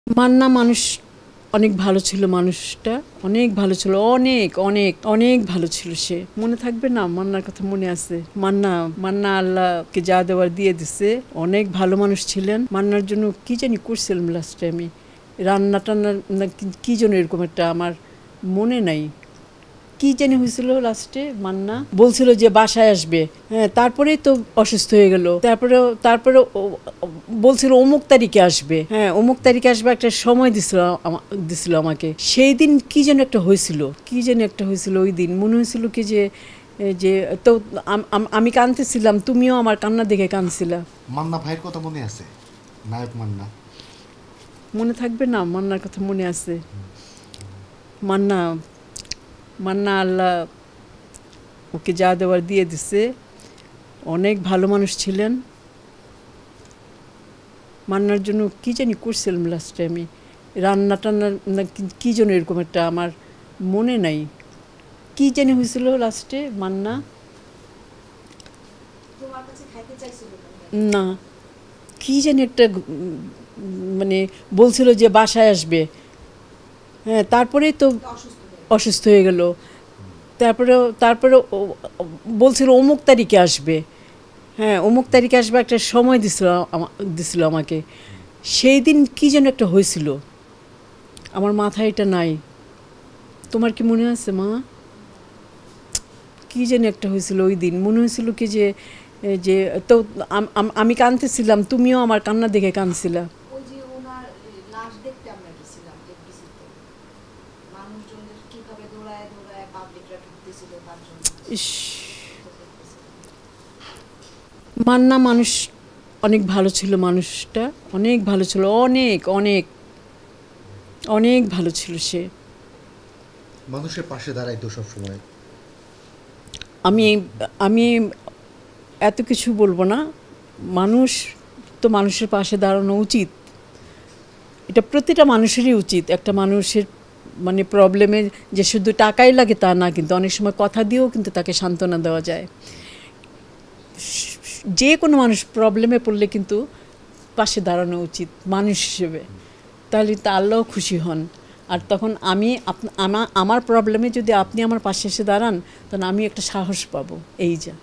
মান্না মানুষ অনেক ভালো ছিল, মানুষটা অনেক ভালো ছিল, অনেক অনেক অনেক ভালো ছিল। সে মনে থাকবে না? মান্নার কথা মনে আছে? মান্না মান্না আল্লাহকে যা দেওয়ার দিয়ে দিছে। অনেক ভালো মানুষ ছিলেন। মান্নার জন্য কি জানি করছিলাম লাস্টে, আমি রান্না টান্না না কি জন্য এরকম একটা আমার মনে নাই, কি জানি হয়েছিল লাস্টে। মান্না বলছিল যে বাসায় আসবে, হ্যাঁ, তারপরেই তো অসুস্থ হয়ে গেল। তারপরে বলছিল অমুক তারিখে আসবে, হ্যাঁ অমুক তারিখে আসবে, একটা সময় দিছিল আমাকে। সেই দিন কি যেন একটা হয়েছিল, কি যেন একটা হয়েছিল ওই দিন। মনে হয়েছিল কি যে যে তো আমি কাঁদতেছিলাম, তুমিও আমার কান্না দেখে কাঁদছিলা। মান্না ভাইয়ের কথা মনে আছে? নায়ক মান্না। মনে থাকবে না? মান্নার কথা মনে আছে? মান্না মান্না আল্লাহ ওকে যা দেওয়ার দিয়ে দিছে। অনেক ভালো মানুষ ছিলেন। মান্নার জন্য কি জানি করছিলাম লাস্টে, আমি রান্না টান্না না কি জন্য এরকম একটা আমার মনে নাই, কি জানি হয়েছিল লাস্টে। মান্না না কি জানি একটা মানে বলছিল যে বাসায় আসবে, হ্যাঁ তারপরেই তো অসুস্থ হয়ে গেল। তারপরে বলছিল অমুক তারিখে আসবে, হ্যাঁ অমুক তারিখে আসবে, একটা সময় দিছিল আমাকে। সেই দিন কি যেন একটা হয়েছিল, আমার মাথায় এটা নাই। তোমার কি মনে আছে মা? কি যেন একটা হয়েছিল ওই দিন। মনে হয়েছিল কি যে যে তো আমি কাঁদতেছিলাম, তুমিও আমার কান্না দেখে কাঁদছিলা। ওই যে ওনার লাশ দেখতে আমরা গেছিলাম এফডিসিতে, মানুষজনের কিভাবে দৌড়ায় দৌড়ায় পাবলিকরা ঢুকতেছিল তার জন্য। ইস, মান্না মানুষ অনেক ভালো ছিল, মানুষটা অনেক ভালো ছিল, অনেক অনেক অনেক ভালো ছিল সে। মানুষের পাশে দাঁড়াইতো সব সময়। আমি আমি এত কিছু বলবো না। মানুষ তো মানুষের পাশে দাঁড়ানো উচিত, এটা প্রতিটা মানুষেরই উচিত। একটা মানুষের মানে প্রবলেমে যে শুধু টাকাই লাগে তা না, কিন্তু অনেক সময় কথা দিয়েও কিন্তু তাকে সান্ত্বনা দেওয়া যায়। যে কোনো মানুষ প্রবলেমে পড়লে কিন্তু পাশে দাঁড়ানো উচিত মানুষ হিসেবে, তাহলে তা আল্লাহও খুশি হন। আর তখন আমি আমার প্রবলেমে যদি আপনি আমার পাশে এসে দাঁড়ান, তখন আমি একটা সাহস পাবো, এই যা।